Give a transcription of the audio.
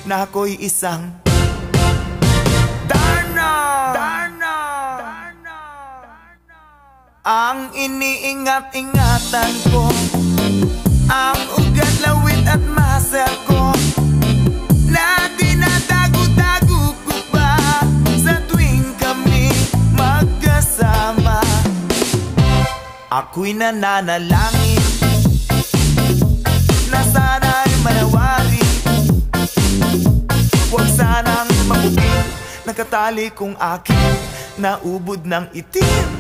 na ako'y isang Darna. Ang iniingat-ingatan ko, ang ugat, lawit at muscle ko, na dinadago-dago ko pa sa tuwing kami magkasama. Ako'y nananalangin na sana'y manawari, huwag sanang mabugin, nakatali kong aking naubod ng itim.